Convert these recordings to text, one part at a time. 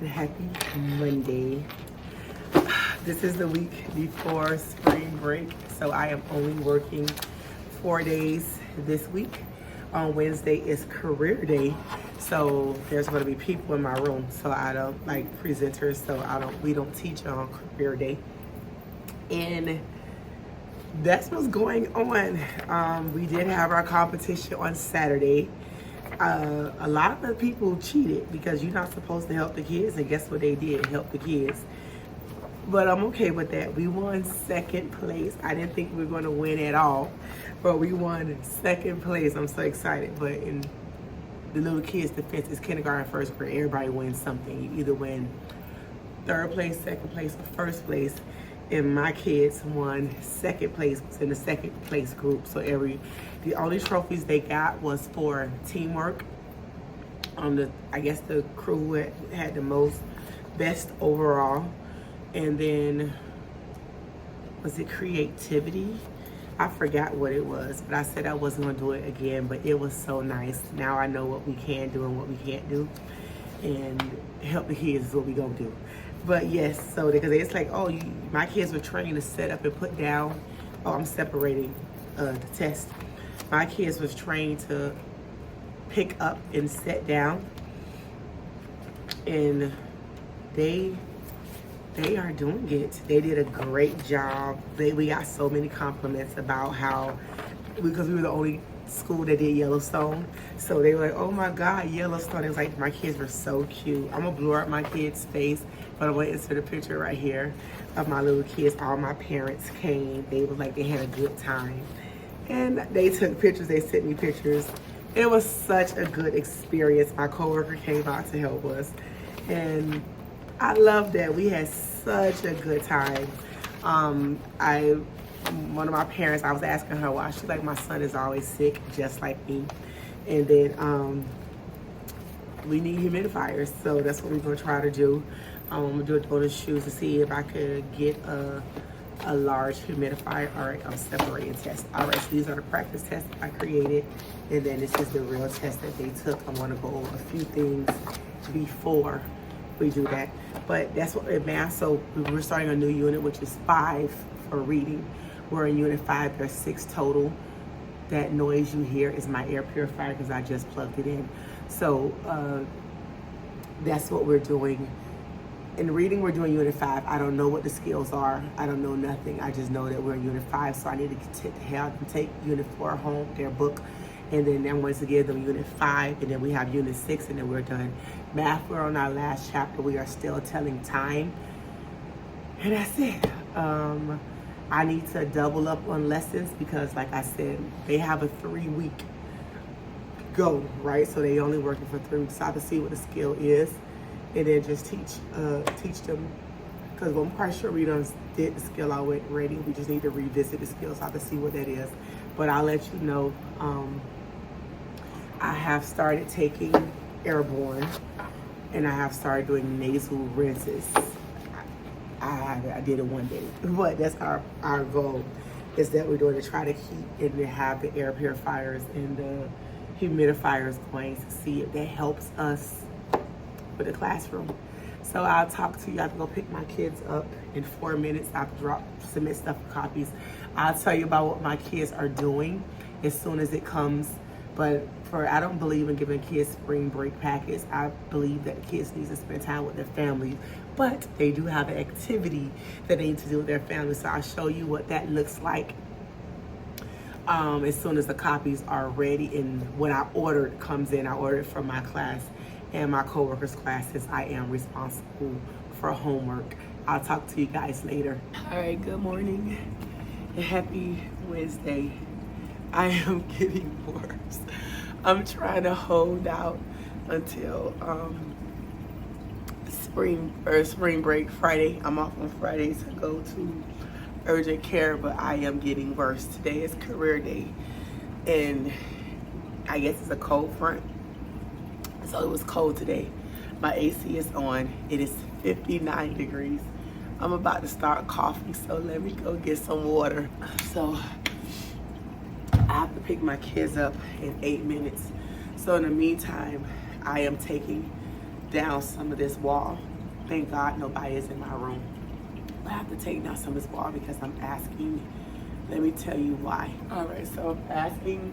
and happy Monday. This is the week before spring break, so I am only working 4 days this week. On Wednesday is career day, so there's going to be people in my room, so I don't like presenters, so we don't teach on career day. And that's what's going on. We did have our competition on Saturday. A lot of the people cheated because you're not supposed to help the kids, and guess what they did? Help the kids. But I'm okay with that. We won second place. I didn't think we were going to win at all, but we won second place. I'm so excited. But in the little kids' defense, it's kindergarten, first grade. Everybody wins something. You either win third place, second place, or first place. And my kids won second place, was in the second place group. So the only trophies they got was for teamwork. I guess the crew who had the most best overall. And then, was it creativity? I forgot what it was, but I said I wasn't gonna do it again, but it was so nice. Now I know what we can do and what we can't do. And help the kids is what we gonna do. But yes, so because it's like, my kids were trained to set up and put down. Oh, I'm separating the test. My kids was trained to pick up and set down. And they are doing it. They did a great job. We got so many compliments about how, because we were the only school that did Yellowstone. So they were like, oh my God, Yellowstone. It was like, my kids were so cute. I'm gonna blur up my kid's face, but I'm gonna insert a picture right here of my little kids. All my parents came. They was like, they had a good time. And they took pictures, they sent me pictures. It was such a good experience. My coworker came out to help us. And I love that. We had such a good time. One of my parents, I was asking her why. She's like, my son is always sick, just like me. And then we need humidifiers, so that's what we're gonna try to do. I'm gonna do it on the shoes to see if I could get a large humidifier. All right, I'm separating tests. All right, so these are the practice tests I created, and then this is the real test that they took. I'm gonna go over a few things before we do that. But that's what in math, so we're starting a new unit, which is 5 for reading. We're in unit 5, there's 6 total. That noise you hear is my air purifier because I just plugged it in. So that's what we're doing. In reading, we're doing unit 5. I don't know what the skills are. I don't know nothing. I just know that we're in unit 5. So I need to have them take unit 4 home, their book. And then I'm going to give them unit 5. And then we have unit 6 and then we're done. Math, we're on our last chapter. We are still telling time. And that's it. I need to double up on lessons because, like I said, they have a 3-week go, right? So they only working for 3 weeks. So I have to see what the skill is, and then just teach them. Because I'm quite sure we done did the skill already. We just need to revisit the skills. So I have to see what that is. But I'll let you know. I have started taking airborne, and I have started doing nasal rinses. I did it one day, but that's our goal, is that we're doing to try to keep and to have the air purifiers and the humidifiers going to see if that helps us with the classroom. So I'll talk to you. I have to go pick my kids up in 4 minutes. I have to submit stuff for copies. I'll tell you about what my kids are doing as soon as it comes. But I don't believe in giving kids spring break packets. I believe that the kids need to spend time with their families. But they do have an activity that they need to do with their families. So I'll show you what that looks like as soon as the copies are ready and what I ordered comes in. I ordered from my class and my coworkers' classes. I am responsible for homework. I'll talk to you guys later. All right, good morning and happy Wednesday. I am getting worse. I'm trying to hold out until spring break Friday. I'm off on Fridays to go to urgent care, but I am getting worse. Today is career day, and I guess it's a cold front, so it was cold today. My AC is on. It is 59 degrees. I'm about to start coughing, so let me go get some water. So I have to pick my kids up in 8 minutes. So in the meantime, I am taking down some of this wall. Thank God nobody is in my room. I have to take down some of this wall because I'm asking. Let me tell you why. All right, so I'm asking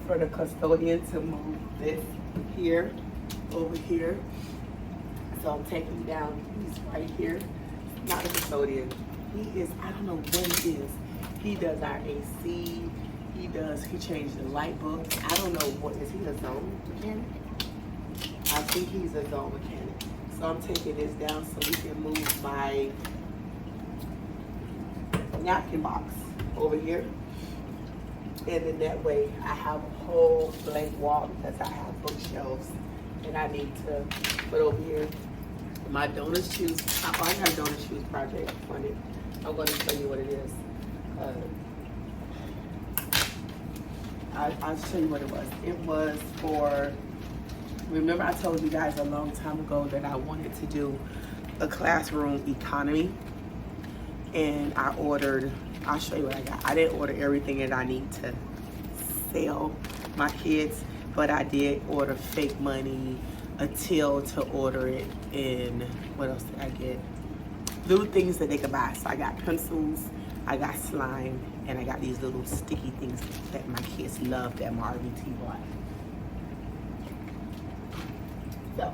for the custodian to move this here, over here. So I'm taking down, he's right here. Not a custodian. He is, I don't know what he is. He does our AC. He changed the light bulbs. I don't know what, is he a zone mechanic? I think he's a zone mechanic. So I'm taking this down so we can move my napkin box over here. And then that way I have a whole blank wall because I have bookshelves and I need to put over here my donut shoes. I got a donut shoes project funded. I'm going to show you what it is. I'll show you what it was. It was for, remember I told you guys a long time ago that I wanted to do a classroom economy, and I ordered, I'll show you what I got. I didn't order everything that I need to sell my kids, but I did order fake money, a till to order it, and what else did I get? Little things that they could buy. So I got pencils, I got slime, and I got these little sticky things that my kids love that Marvin T bought. So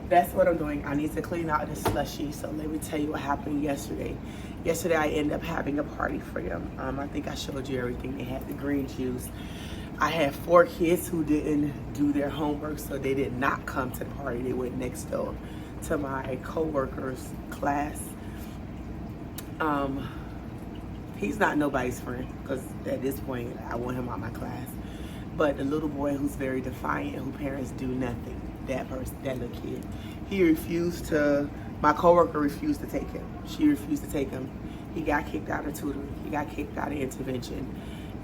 that's what I'm doing. I need to clean out this slushie. So let me tell you what happened yesterday. Yesterday I ended up having a party for them. I think I showed you everything. They had the green juice. I had 4 kids who didn't do their homework, so they did not come to the party. They went next door to my co-worker's class. He's not nobody's friend because at this point I want him out of my class. But the little boy who's very defiant, who parents do nothing, that little kid, he refused to, my coworker refused to take him. She refused to take him. He got kicked out of tutoring. He got kicked out of intervention.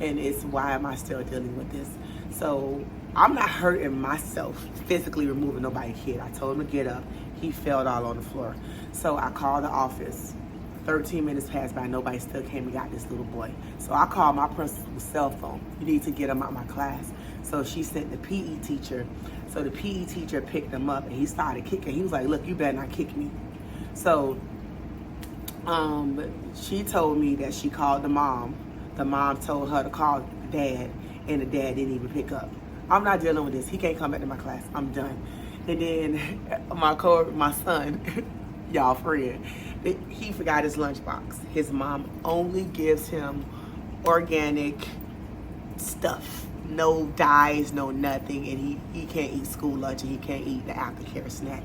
And it's why am I still dealing with this? So I'm not hurting myself physically removing nobody's kid. I told him to get up. He fell all on the floor. So I called the office. 13 minutes passed by, nobody still came and got this little boy. So I called my principal's cell phone. You need to get him out of my class. So she sent the PE teacher. So the PE teacher picked him up and he started kicking. He was like, look, you better not kick me. So she told me that she called the mom. The mom told her to call dad, and the dad didn't even pick up. I'm not dealing with this. He can't come back to my class. I'm done. And then my son, y'all friend, he forgot his lunchbox. His mom only gives him organic stuff. No dyes, no nothing, and he can't eat school lunch and he can't eat the aftercare snack.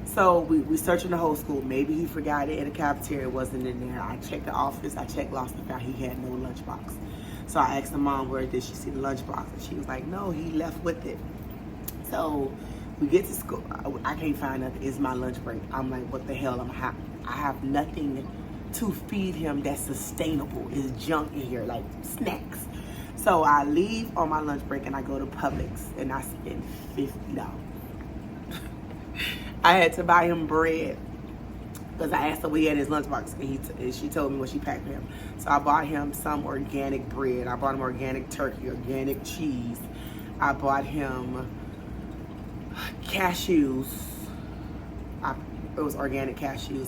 So we searching the whole school. Maybe he forgot it in the cafeteria, it wasn't in there. I checked the office, I checked lost and found he had no lunchbox. So I asked the mom, where did she see the lunchbox? And she was like, no, he left with it. So we get to school, I can't find nothing. It's my lunch break. I'm like, what the hell? I have nothing to feed him that's sustainable. It's junk in here, like snacks. So I leave on my lunch break and I go to Publix and I spend $50. I had to buy him bread because I asked her what he had in his lunchbox, and she told me what she packed for him. So I bought him some organic bread. I bought him organic turkey, organic cheese. I bought him cashews. It was organic cashews.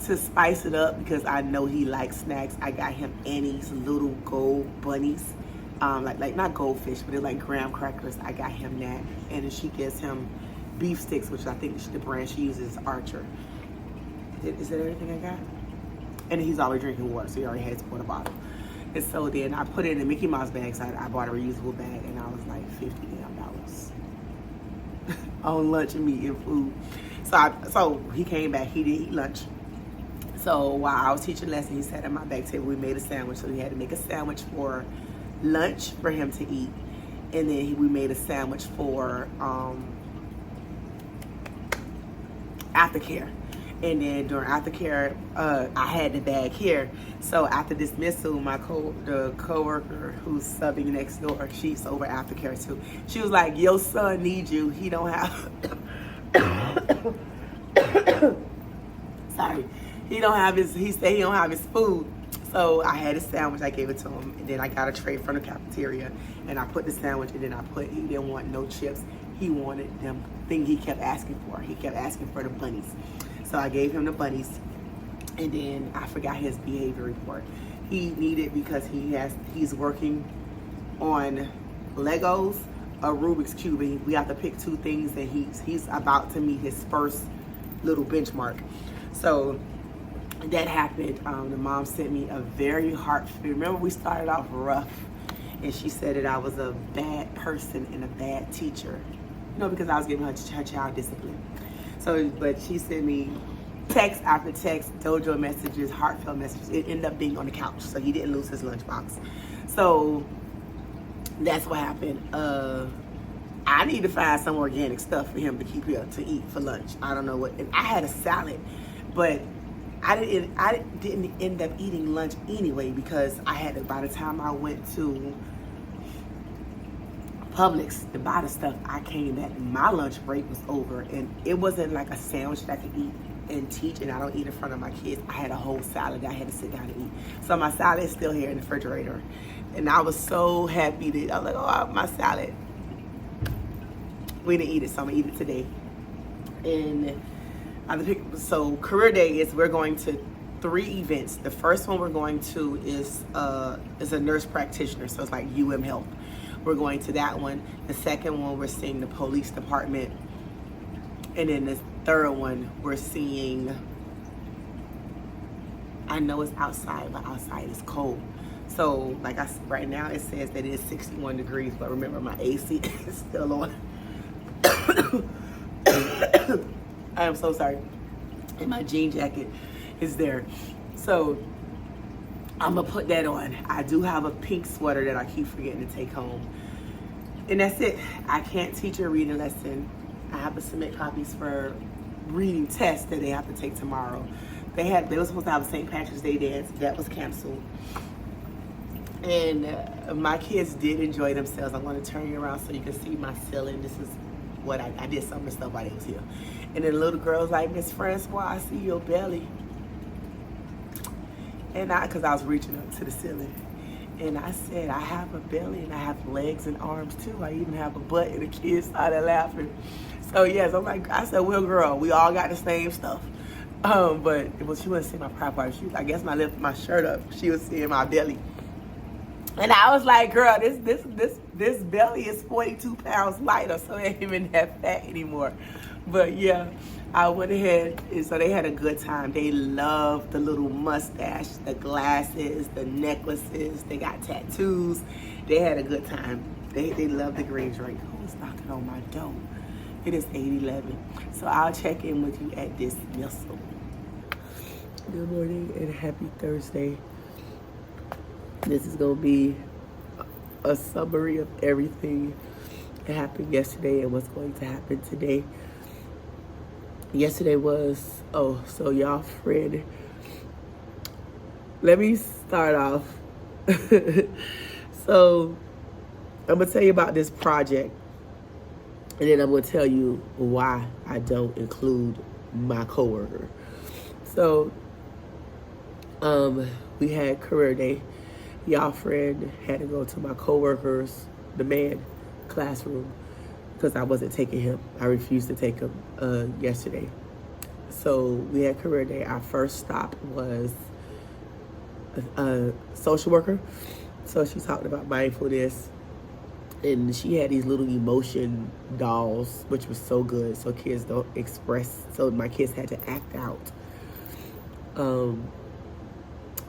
To spice it up, because I know he likes snacks, I got him Annie's little gold bunnies. Like not goldfish, but they're like graham crackers. I got him that. And then she gives him beef sticks, which I think the brand she uses is Archer. Is that everything I got? And he's always drinking water, so he already has water bottle. And so then I put it in a Mickey Mouse bag, so I bought a reusable bag, and I was like $50 on lunch and meat and food. So he came back, he did eat lunch. So while I was teaching lesson, he sat at my back table, we made a sandwich, so we had to make a sandwich for lunch for him to eat. And then we made a sandwich for aftercare. And then during aftercare, I had the bag here. So after dismissal, the co-worker who's subbing next door, she's over aftercare too. She was like, your son needs you. He don't have, sorry. He said he don't have his food. So I had a sandwich, I gave it to him. And then I got a tray from the cafeteria and I put the sandwich and then he didn't want no chips. he wanted them thing he kept asking for. He kept asking for the bunnies. So I gave him the bunnies, and then I forgot his behavior report. He needed, because he's working on Legos, a Rubik's Cube, and we have to pick 2 things, and he's about to meet his first little benchmark. So that happened. The mom sent me a very remember we started off rough, and she said that I was a bad person and a bad teacher, because I was giving her child discipline. So, but she sent me text after text, dojo messages, heartfelt messages. It ended up being on the couch, so he didn't lose his lunchbox. So that's what happened. I need to find some organic stuff for him to keep here to eat for lunch. I don't know what. And I had a salad, but I didn't end up eating lunch anyway, because I had to, by the time I went to Publix to buy the stuff, I came back. My lunch break was over, and it wasn't like a sandwich that I could eat and teach, and I don't eat in front of my kids. I had a whole salad that I had to sit down and eat. So my salad is still here in the refrigerator, and I was so happy that I was like, oh, my salad. We didn't eat it, so I'm gonna eat it today. And so career day is, we're going to 3 events. The first one we're going to is a nurse practitioner, so it's like UM Health. We're going to that one. The second one, we're seeing the police department. And then the third one, we're seeing, I know it's outside, but outside is cold. So like right now it says that it is 61 degrees, but remember my AC is still on. I am so sorry. And my jean jacket is there. So I'm gonna put that on. I do have a pink sweater that I keep forgetting to take home. And that's it. I can't teach a reading lesson. I have to submit copies for reading tests that they have to take tomorrow. They were supposed to have a St. Patrick's Day dance. That was canceled. And my kids did enjoy themselves. I'm going to turn you around so you can see my ceiling. This is what I did, some of the stuff while they was here. And then the little girl's like, Miss Francois, I see your belly. And because I was reaching up to the ceiling. And I said, I have a belly and I have legs and arms too. I even have a butt, and the kids started laughing. So yes, I said, well, girl, we all got the same stuff. But she wasn't seeing my pride part. I guess when I lifted my shirt up, she was seeing my belly. And I was like, girl, this belly is 42 pounds lighter, so it ain't even that fat anymore. But yeah, I went ahead, and so they had a good time. They loved the little mustache, the glasses, the necklaces. They got tattoos. They had a good time. They loved the green drink. Who's knocking on my door? It is 8:11. So I'll check in with you at dismissal. Good morning and happy Thursday. This is going to be a summary of everything that happened yesterday and what's going to happen today. Yesterday was, so y'all friend. Let me start off. So I'm going to tell you about this project, and then I'm going to tell you why I don't include my coworker. So we had career day. Y'all friend had to go to my coworker's, the man, classroom, because I wasn't taking him. I refused to take him yesterday. So we had career day. Our first stop was a social worker. So she talked about mindfulness, and she had these little emotion dolls, which was so good. So kids don't express. So my kids had to act out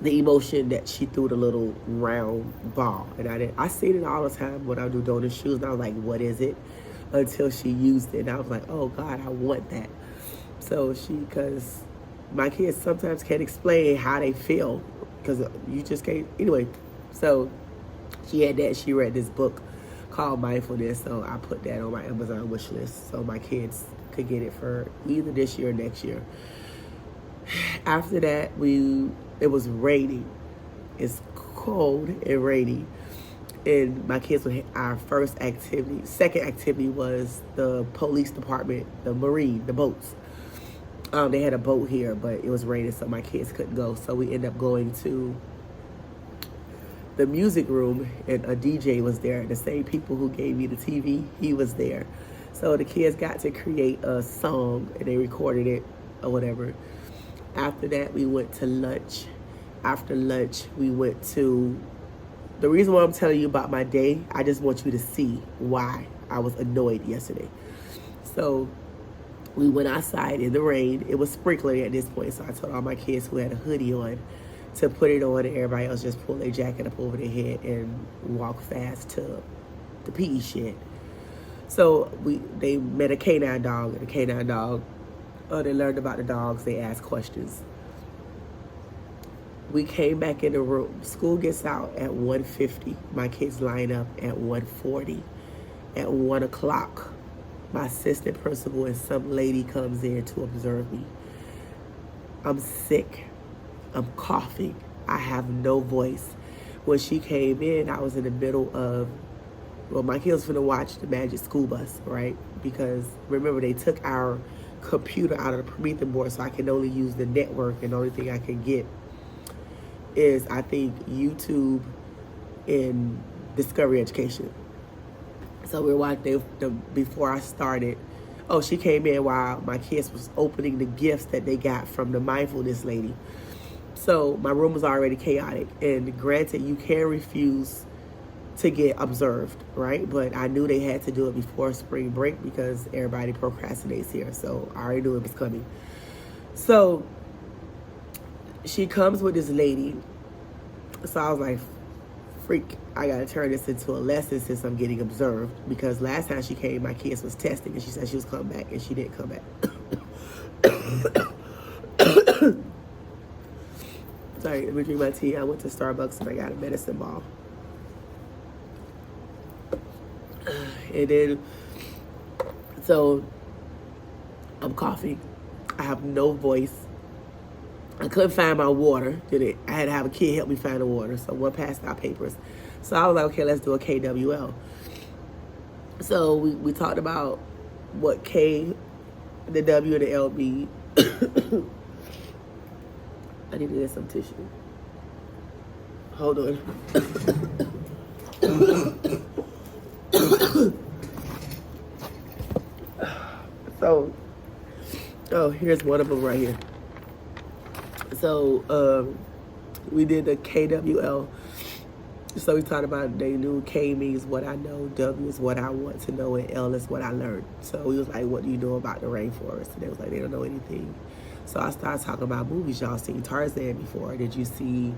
the emotion that she threw the little round ball. And I seen it all the time when I do donut shoes, and I was like, what is it? Until she used it, and I was like, oh God, I want that. So because my kids sometimes can't explain how they feel, because you just can't. Anyway, so she had that. She read this book called Mindfulness, so I put that on my Amazon wish list so my kids could get it for either this year or next year. After that, it was raining. It's cold and rainy. And my kids would our first activity. Second activity was the police department, the Marine, the boats. They had a boat here, but it was raining, so my kids couldn't go. So we ended up going to the music room, and a DJ was there. The same people who gave me the TV, he was there. So the kids got to create a song and they recorded it or whatever. After that, we went to lunch. After lunch, we went to, the reason why I'm telling you about my day, I just want you to see why I was annoyed yesterday. So we went outside in the rain. It was sprinkling at this point, so I told all my kids who had a hoodie on to put it on, and everybody else just pull their jacket up over their head and walk fast to the PE shed. So they met a canine dog, and the canine dog, they learned about the dogs, they asked questions. We came back in the room. School gets out at 1:50. My kids line up at 1:40. At 1 o'clock, my assistant principal and some lady comes in to observe me. I'm sick. I'm coughing. I have no voice. When she came in, I was in the middle of, well, my kids were finna watch the Magic School Bus, right? Because remember, they took our computer out of the Prometheus board, so I can only use the network, and the only thing I can get is, I think, YouTube and Discovery Education. So we were watching before I started. Oh, she came in while my kids was opening the gifts that they got from the mindfulness lady. So my room was already chaotic. And granted, you can refuse to get observed, right? But I knew they had to do it before spring break because everybody procrastinates here. So I already knew it was coming. So she comes with this lady. So I was like, freak, I gotta turn this into a lesson since I'm getting observed. Because last time she came, my kids was testing and she said she was coming back and she didn't come back. Sorry, let me drink my tea. I went to Starbucks and I got a medicine ball. And then, so I'm coughing. I have no voice. I couldn't find my water. I had to have a kid help me find the water. So one passed out papers. So I was like, okay, let's do a KWL. So we talked about what K, the W, and the L mean. I need to get some tissue. Hold on. So, oh, here's one of them right here. So, we did the KWL. So we talked about, they knew K means what I know, W is what I want to know, and L is what I learned. So we was like, what do you know about the rainforest? And they was like, they don't know anything. So I started talking about movies. Y'all seen Tarzan before? Did you see?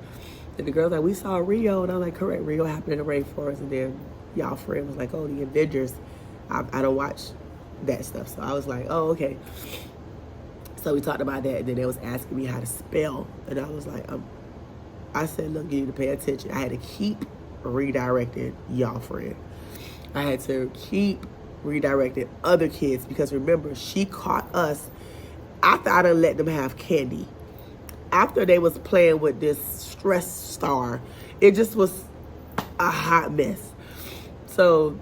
And the girl's like, we saw Rio. And I'm like, correct, Rio happened in the rainforest. And then y'all friend was like, oh, the Avengers. I don't watch that stuff. So I was like, oh, okay. So we talked about that. And then they was asking me how to spell. And I was like, I said, look, you need to pay attention. I had to keep redirecting y'all friend. I had to keep redirecting other kids because remember, she caught us after I done let them have candy. After they was playing with this stress star, it just was a hot mess. So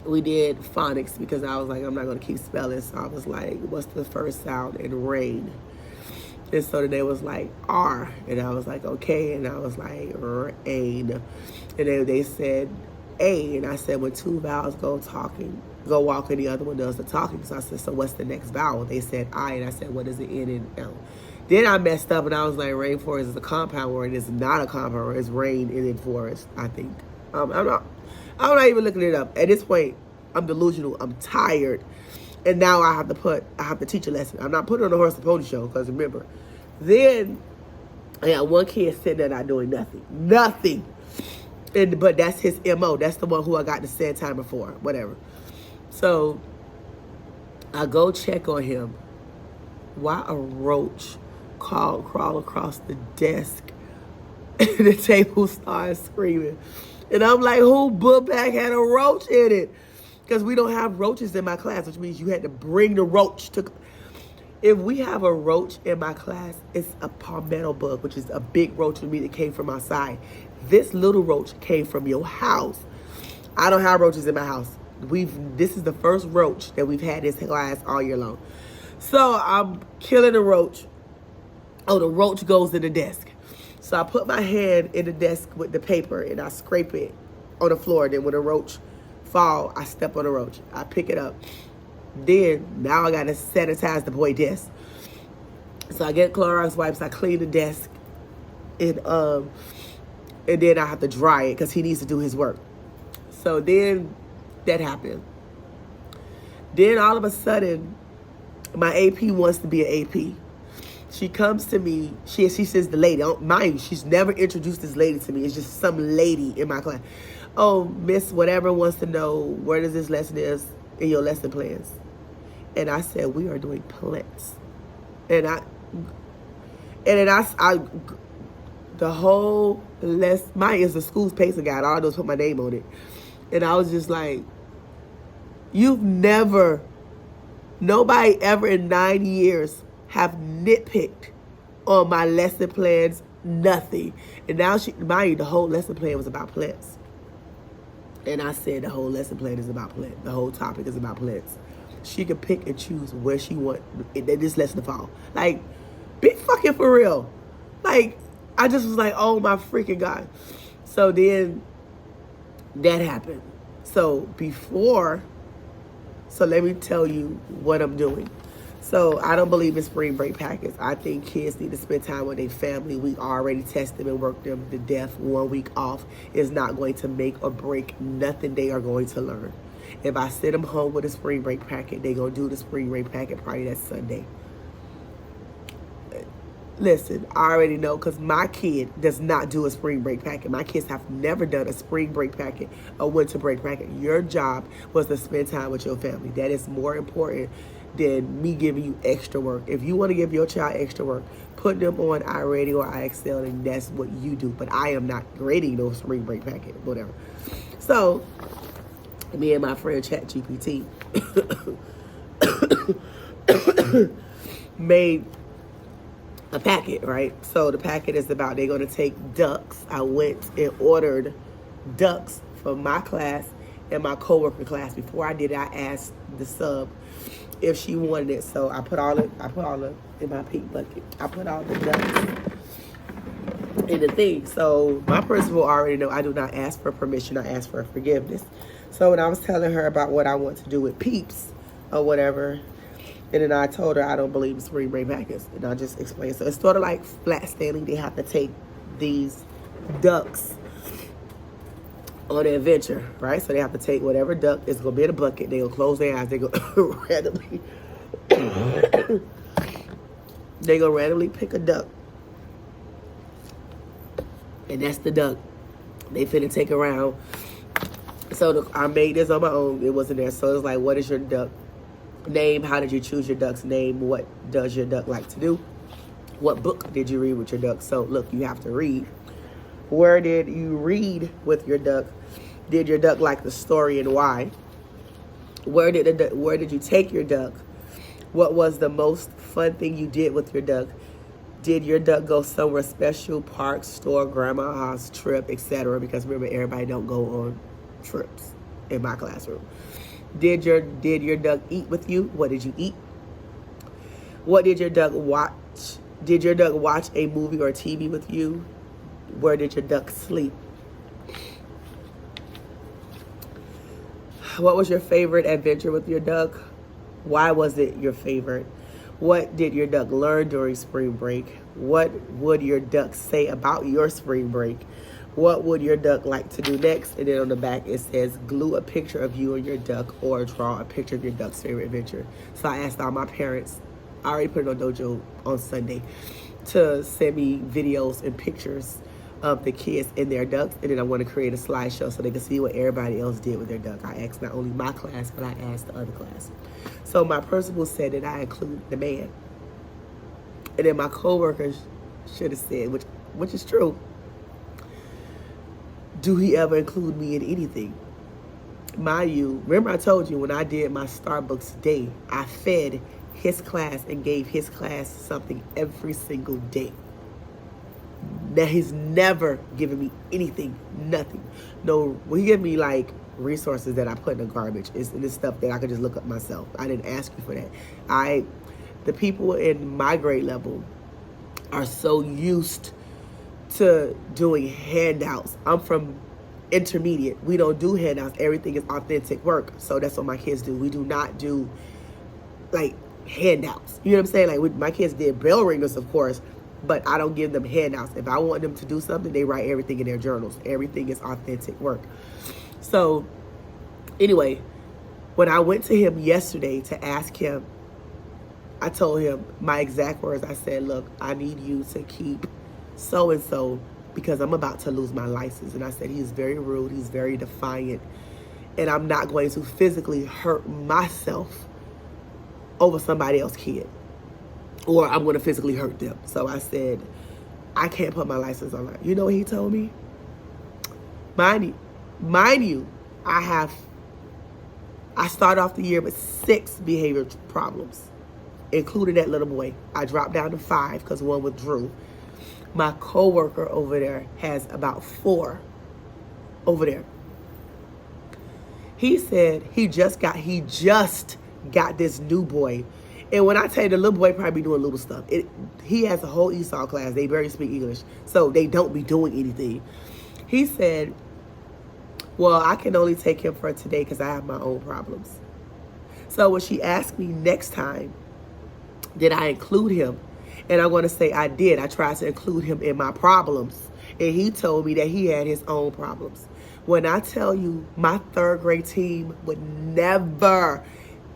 we did phonics because I was like, I'm not going to keep spelling. So I was like, what's the first sound in rain? And so then they was like, R. And I was like, okay. And I was like, rain. And then they said A. And I said, when two vowels go walking, the other one does the talking. So I said, so what's the next vowel? They said I. And I said, what is the N and L? Then I messed up and I was like, rainforest is a compound word. It's not a compound word. It's rain and then forest, I think. I'm not even looking it up. At this point, I'm delusional. I'm tired. And now I have to teach a lesson. I'm not putting on the horse and pony show because remember, then I got one kid sitting there not doing nothing. But that's his MO. That's the one who I got the sand timer for, whatever. So I go check on him. Why a roach crawl across the desk and the table starts screaming. And I'm like, who book bag had a roach in it? Because we don't have roaches in my class, which means you had to bring the roach to. If we have a roach in my class, it's a palmetto bug, which is a big roach to me that came from outside. This little roach came from your house. I don't have roaches in my house. This is the first roach that we've had this class all year long. So I'm killing the roach. Oh, the roach goes in the desk. So I put my hand in the desk with the paper and I scrape it on the floor. Then when the roach fall, I step on the roach. I pick it up Then, now I got to sanitize the boy desk. So I get Clorox wipes, I clean the desk, and then I have to dry it because he needs to do his work. So then that happened. Then all of a sudden, my AP wants to be an AP. She comes to me. She says the lady. Mind you, she's never introduced this lady to me. It's just some lady in my class. Oh, Miss whatever wants to know where does this lesson is in your lesson plans. And I said, we are doing plants. And then I the whole lesson, mine is the school's pacing guide. All I do is put my name on it. And I was just like, nobody ever in 9 years have nitpicked on my lesson plans, nothing. And now mind you, the whole lesson plan was about plants. And I said the whole lesson plan is about plants. The whole topic is about plants. She could pick and choose where she want this lesson to fall. Like, be fucking for real. Like, I just was like, oh my freaking God. So then that happened. So let me tell you what I'm doing. So I don't believe in spring break packets. I think kids need to spend time with their family. We already test them and work them to death. 1 week off is not going to make or break nothing they are going to learn. If I send them home with a spring break packet, they're going to do the spring break packet probably that Sunday. Listen, I already know because my kid does not do a spring break packet. My kids have never done a spring break packet, a winter break packet. Your job was to spend time with your family. That is more important than me giving you extra work. If you want to give your child extra work, put them on iReady or iExcel, and that's what you do. But I am not grading those spring break packet, whatever. So, me and my friend ChatGPT made a packet, right? So the packet is about they're going to take ducks. I went and ordered ducks for my class and my coworker class. Before I did it, I asked the sub if she wanted it. So I put all in my pink bucket. I put all the ducks in the thing. So my principal already know I do not ask for permission. I ask for forgiveness. So when I was telling her about what I want to do with Peeps or whatever, and then I told her I don't believe in spring break packets. And I just explained. So it's sort of like flat standing. They have to take these ducks on an adventure, right? So they have to take whatever duck is going to be in a bucket. They're going to close their eyes. They're going to randomly pick a duck. And that's the duck. They finna take around. So I made this on my own. It wasn't there. So it's like, what is your duck name? How did you choose your duck's name? What does your duck like to do? What book did you read with your duck? So look, you have to read. Where did you read with your duck? Did your duck like the story and why? Where did you take your duck? What was the most fun thing you did with your duck? Did your duck go somewhere special, park, store, grandma's house, trip, etc.? Because remember, everybody don't go on trips in my classroom. Did your duck eat with you? What did you eat? What did your duck watch? Did your duck watch a movie or TV with you? Where did your duck sleep? What was your favorite adventure with your duck? Why was it your favorite? What did your duck learn during spring break? What would your duck say about your spring break? What would your duck like to do next? And then on the back it says, glue a picture of you and your duck or draw a picture of your duck's favorite adventure. So I asked all my parents, I already put it on Dojo on Sunday, to send me videos and pictures of the kids and their ducks. And then I want to create a slideshow so they can see what everybody else did with their duck. I asked not only my class, but I asked the other class. So my principal said that I include the man. And then my coworkers should have said, which is true, do he ever include me in anything? Mind you, remember I told you when I did my Starbucks day, I fed his class and gave his class something every single day. Now he's never given me anything, nothing. No, well, he gave me like resources that I put in the garbage. It's stuff that I could just look up myself. I didn't ask you for that. The people in my grade level are so used to doing handouts. I'm from intermediate. We don't do handouts. Everything is authentic work. So that's what my kids do. We do not do like handouts. You know what I'm saying? Like with my kids did bell ringers, of course, but I don't give them handouts. If I want them to do something, they write everything in their journals. Everything is authentic work. So anyway, when I went to him yesterday to ask him, I told him my exact words. I said, look, I need you to keep so-and-so because I'm about to lose my license. And I said, he's very rude. He's very defiant. And I'm not going to physically hurt myself over somebody else's kid. Or I'm going to physically hurt them. So I said, I can't put my license online. You know what he told me? Mind you, I started off the year with 6 behavior problems, including that little boy. I dropped down to 5 because one withdrew. My coworker over there has about 4 over there. He said he just got this new boy. And when I tell you the little boy probably be doing little stuff, he has a whole ESOL class. They barely speak English, so they don't be doing anything. He said, well, I can only take him for today because I have my own problems. So when she asked me next time, did I include him? And I'm going to say I did. I tried to include him in my problems. And he told me that he had his own problems. When I tell you, my 3rd grade team would never,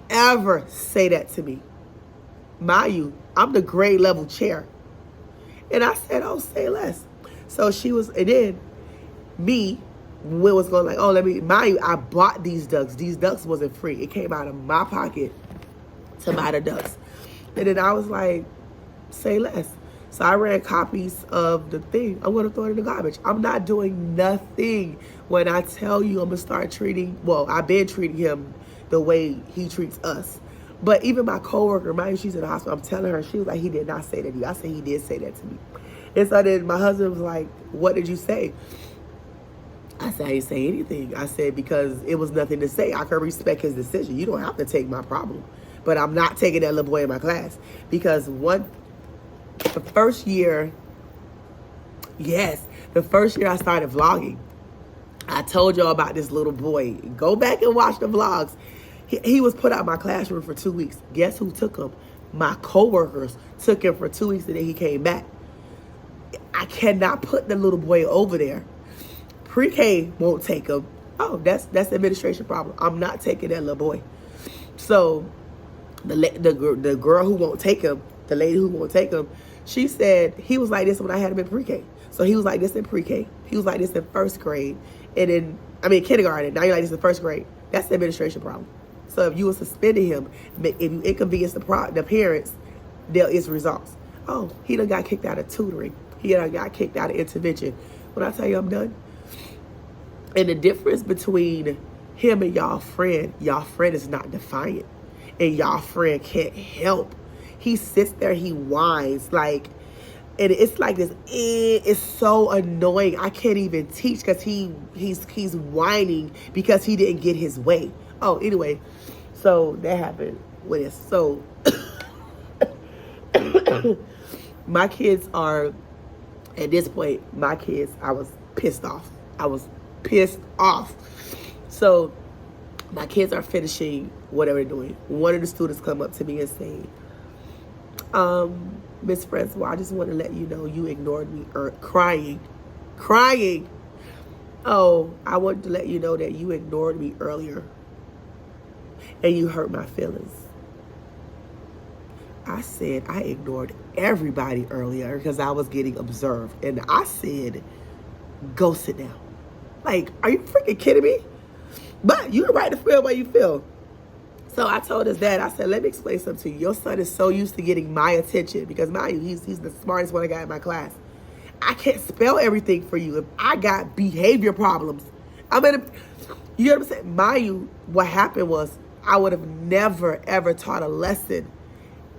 ever say that to me. Mind you, I'm the grade level chair. And I said, oh, say less. So she was, and then me, Will was going like, oh, mind you, I bought these ducks. These ducks wasn't free. It came out of my pocket to buy the ducks. And then I was like, say less. So I ran copies of the thing. I'm going to throw it in the garbage. I'm not doing nothing. When I tell you I'm going to start treating, well, I've been treating him the way he treats us. But even my coworker, mind you, she's in the hospital. I'm telling her, she was like, he did not say that to you. I said, he did say that to me. And so then my husband was like, what did you say? I said, I didn't say anything. I said, because it was nothing to say. I can respect his decision. You don't have to take my problem. But I'm not taking that little boy in my class. Because the first year I started vlogging, I told y'all about this little boy. Go back and watch the vlogs. He was put out of my classroom for 2 weeks. Guess who took him? My coworkers took him for 2 weeks and then he came back. I cannot put the little boy over there. Pre-K won't take him. Oh, that's the administration problem. I'm not taking that little boy. So the girl who won't take him, the lady who won't take him, she said he was like this when I had him in pre-K. So he was like this in pre-K. He was like this in 1st grade. And then, kindergarten. Now you're like this in 1st grade. That's the administration problem. So if you were suspending him, if you inconvenience the parents, there is results. Oh, he done got kicked out of tutoring. He done got kicked out of intervention. When I tell you I'm done. And the difference between him and y'all friend is not defiant. And y'all friend can't help. He sits there, he whines like, and it's like this, it's so annoying. I can't even teach because he's whining because he didn't get his way. Oh, anyway, so that happened with this. So my kids are, at this point, I was pissed off. So my kids are finishing whatever they're doing. One of the students come up to me and say, Miss Francois, I just want to let you know you ignored me, crying. Oh, I want to let you know that you ignored me earlier and you hurt my feelings. I said I ignored everybody earlier because I was getting observed. And I said, go sit down. Like, are you freaking kidding me? But you're right to feel the way you feel. So I told his dad, I said, let me explain something to you. Your son is so used to getting my attention because, mind you, he's the smartest one I got in my class. I can't spell everything for you if I got behavior problems. You know what I'm saying? Mind you, what happened was I would have never, ever taught a lesson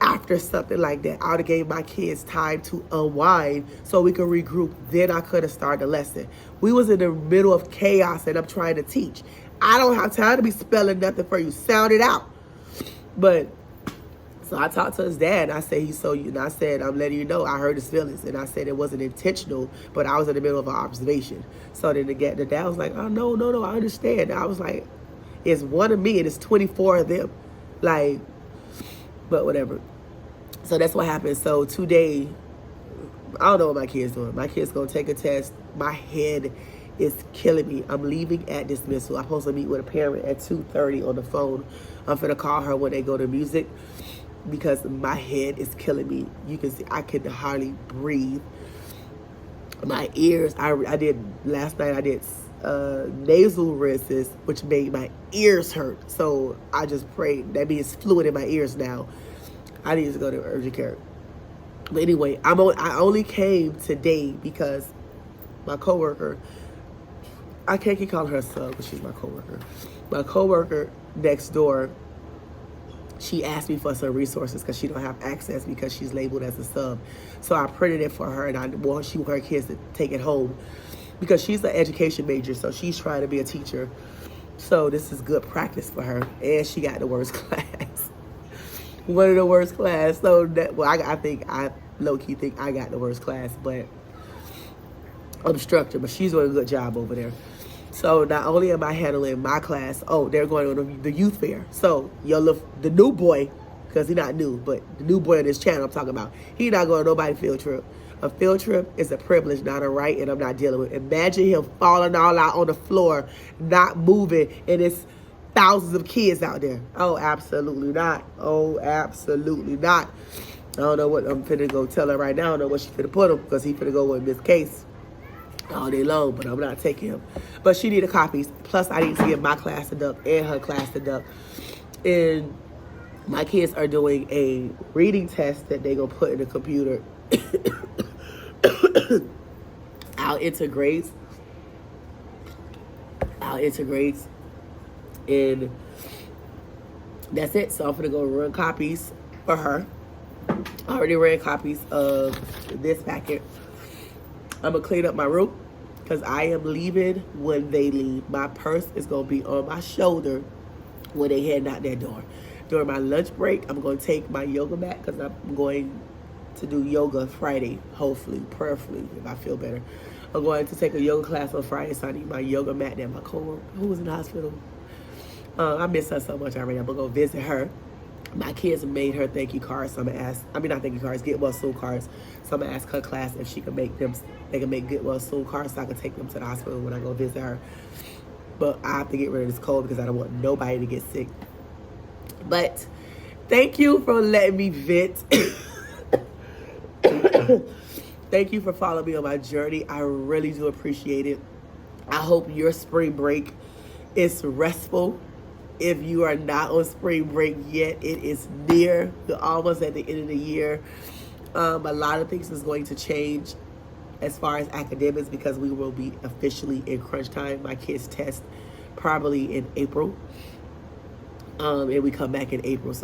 after something like that. I would have gave my kids time to unwind so we could regroup. Then I could have started the lesson. We was in the middle of chaos and I'm trying to teach. I don't have time to be spelling nothing for you. Sound it out. But, so I talked to his dad and I said, I said, I'm letting you know I hurt his feelings. And I said it wasn't intentional, but I was in the middle of an observation. So then the dad was like, oh, no, I understand. And I was like, it's one of me and it's 24 of them. Like, but whatever. So that's what happened. So today, I don't know what my kid's doing. My kid's gonna take a test. My head is killing me. I'm leaving at dismissal. I'm supposed to meet with a parent at 2:30 on the phone. I'm finna call her when they go to music because my head is killing me. You can see I can hardly breathe. My ears, I did last night. I did nasal rinses, which made my ears hurt. So I just prayed. That means fluid in my ears now. I need to go to urgent care. But anyway, I only came today because my coworker, I can't keep calling her a sub, but she's my coworker. My coworker next door, she asked me for some resources because she don't have access because she's labeled as a sub. So I printed it for her, and I want her kids to take it home because she's an education major, so she's trying to be a teacher. So this is good practice for her, and she got the worst class. One of the worst class. So that, well, I low-key think I got the worst class, but I'm structured, but she's doing a good job over there. So not only am I handling my class, they're going on the youth fair. So the new boy, because he's not new, but the new boy on this channel I'm talking about, he not going on nobody's field trip. A field trip is a privilege, not a right, and I'm not dealing with. Imagine him falling all out on the floor, not moving, and it's thousands of kids out there. Oh, absolutely not. Oh, absolutely not. I don't know what I'm finna go tell her right now. I don't know what she finna put him because he finna go with Miss Case all day long, but I'm not taking him. But she needed copies. Plus, I need to give my class a duck and her class a duck. And my kids are doing a reading test that they're going to put in the computer. I'll integrate. And that's it. So I'm going to go run copies for her. I already ran copies of this packet. I'm going to clean up my room because I am leaving when they leave. My purse is going to be on my shoulder when they head out that door. During my lunch break, I'm going to take my yoga mat because I'm going to do yoga Friday, hopefully, prayerfully, if I feel better. I'm going to take a yoga class on Friday, so I need my yoga mat that my coworker, who was in the hospital. I miss her so much already. I'm going to go visit her. My kids made her thank you cards, so I'm going to ask, not thank you cards, get well soon cards. So I'm going to ask her class if she can make them, they can make get well soon cards so I can take them to the hospital when I go visit her. But I have to get rid of this cold because I don't want nobody to get sick. But thank you for letting me vent. Thank you for following me on my journey. I really do appreciate it. I hope your spring break is restful. If you are not on spring break yet, it is near. We're almost at the end of the year. A lot of things is going to change as far as academics because we will be officially in crunch time. My kids test probably in April. And we come back in April,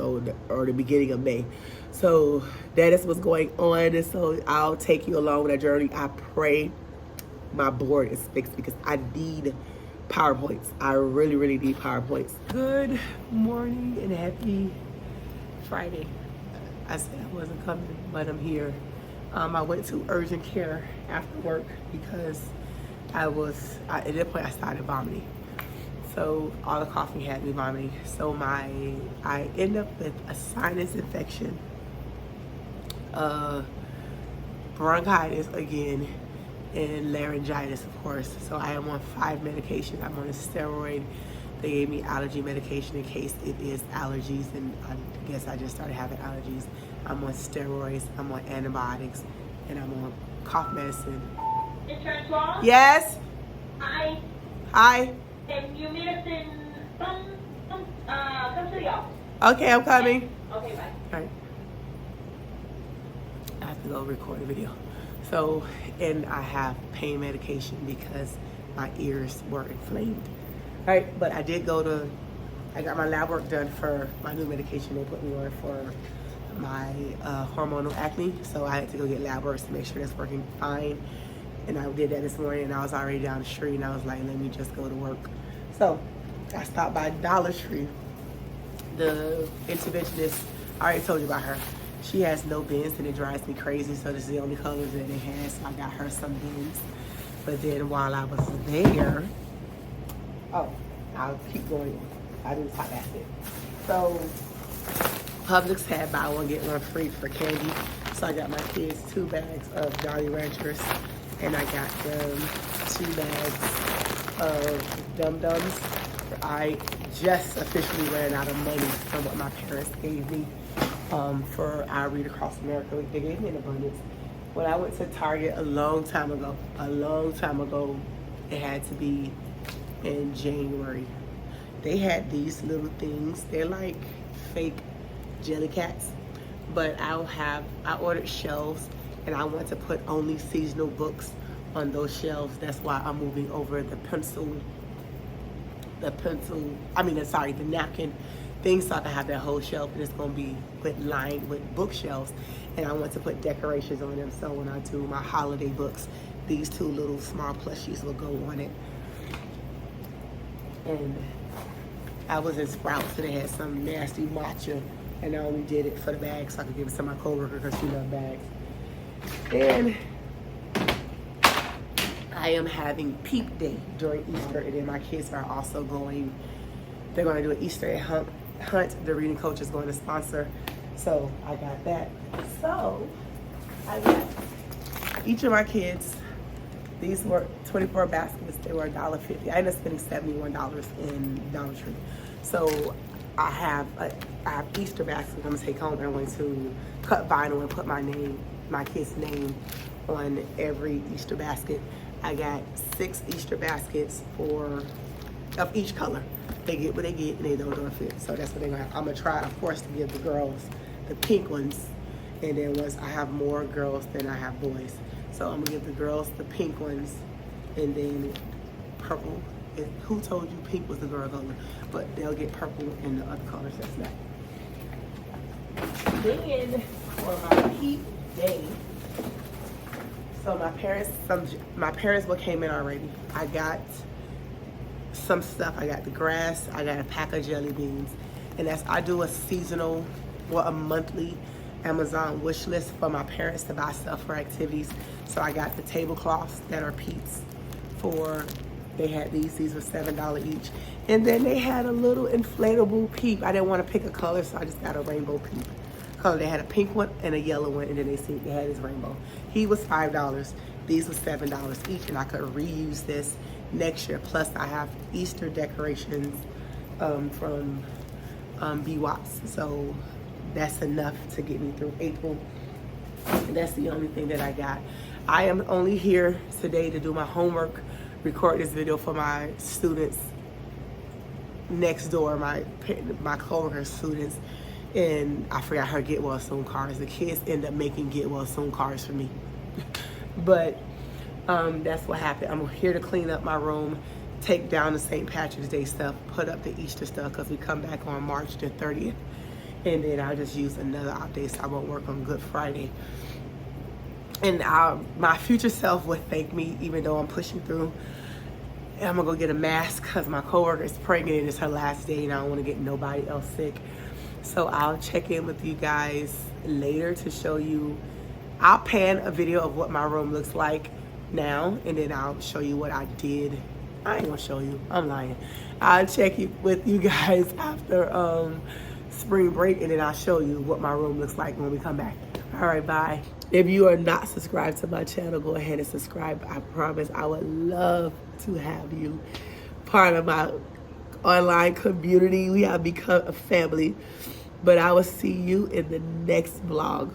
or the beginning of May. So that is what's going on. And so I'll take you along with that journey. I pray my board is fixed because I need PowerPoints. I really, really need PowerPoints. Good morning and happy Friday. I said I wasn't coming, but I'm here. I went to urgent care after work because at that point I started vomiting. So all the coughing had me vomiting. So I end up with a sinus infection, bronchitis again, and laryngitis, of course. So I am on 5 medications. I'm on a steroid. They gave me allergy medication in case it is allergies, and I guess I just started having allergies. I'm on steroids, I'm on antibiotics, and I'm on cough medicine. Insurance law? Yes? Hi. Hi. Can you meet us in, come to the office. Okay, I'm coming. Okay, bye. All right. I have to go record a video. So, and I have pain medication because my ears were inflamed. All right, but I got my lab work done for my new medication they put me on for my hormonal acne. So I had to go get lab work to make sure that's working fine. And I did that this morning, and I was already down the street, and I was like, let me just go to work. So I stopped by Dollar Tree. The interventionist, I already told you about her. She has no bins, and it drives me crazy, so this is the only colors that they had, so I got her some bins. But then while I was there, I'll keep going. I didn't talk that it. So Publix had buy one get one free for candy, so I got my kids 2 bags of Jolly Ranchers, and I got them 2 bags of Dum Dums. I just officially ran out of money from what my parents gave me for our Read Across America. They gave me an abundance. When I went to Target a long time ago, it had to be in January. They had these little things. They're like fake jelly cats, but I ordered shelves, and I want to put only seasonal books on those shelves. That's why I'm moving over the napkin thing, so I can have that whole shelf, and it's gonna be lined with bookshelves, and I want to put decorations on them, so when I do my holiday books, these 2 little small plushies will go on it. And I was in Sprouts, and they had some nasty matcha, and I only did it for the bag so I could give it to my coworker because she loves bags. And I am having Peep Day during Easter, and then my kids are also they're going to do an Easter egg hunt. The reading coach is going to sponsor, so I got that. So I got each of my kids, these were 24 baskets, they were $1.50. I ended up spending $71 in Dollar Tree. So I have Easter baskets I'm gonna take home, and I'm going to cut vinyl and put my kid's name on every Easter basket. I got 6 Easter baskets of each color. They get what they get, and they don't fit. So that's what they're gonna have. I'm gonna try, of course, to give the girls the pink ones, and then once I have more girls than I have boys. So I'm gonna give the girls the pink ones, and then purple. Who told you pink was the girl color? But they'll get purple and the other colors. That's that. Then for my Peep Day, so my parents what came in already. I got some stuff. I got the grass. I got a pack of jelly beans, and I do a monthly Amazon wish list for my parents to buy stuff for activities. So I got the tablecloths that are Peeps they had these were $7 each. And then they had a little inflatable Peep. I didn't want to pick a color, so I just got a rainbow Peep color. They had a pink one and a yellow one, and then they had his rainbow. He was $5. These were $7 each, and I could reuse this next year. Plus I have Easter decorations from B Watts. So that's enough to get me through April. And that's the only thing that I got. I am only here today to do my homework, record this video for my students next door, my coworker students, and I forgot her get well soon cards. The kids end up making get well soon cards for me. But that's what happened. I'm here to clean up my room, take down the St. Patrick's Day stuff, put up the Easter stuff, because we come back on March the 30th. And then I'll just use another off day, so I won't work on Good Friday. And my future self would thank me, even though I'm pushing through. And I'm gonna go get a mask because my coworker is pregnant and it's her last day, and I don't want to get nobody else sick. So I'll check in with you guys later to show you. I'll pan a video of what my room looks like now, and then I'll show you what I did. I ain't gonna show you, I'm lying. I'll check with you guys after spring break, and then I'll show you what my room looks like when we come back. All right, bye. If you are not subscribed to my channel, go ahead and subscribe. I promise I would love to have you part of my online community. We have become a family. But I will see you in the next vlog.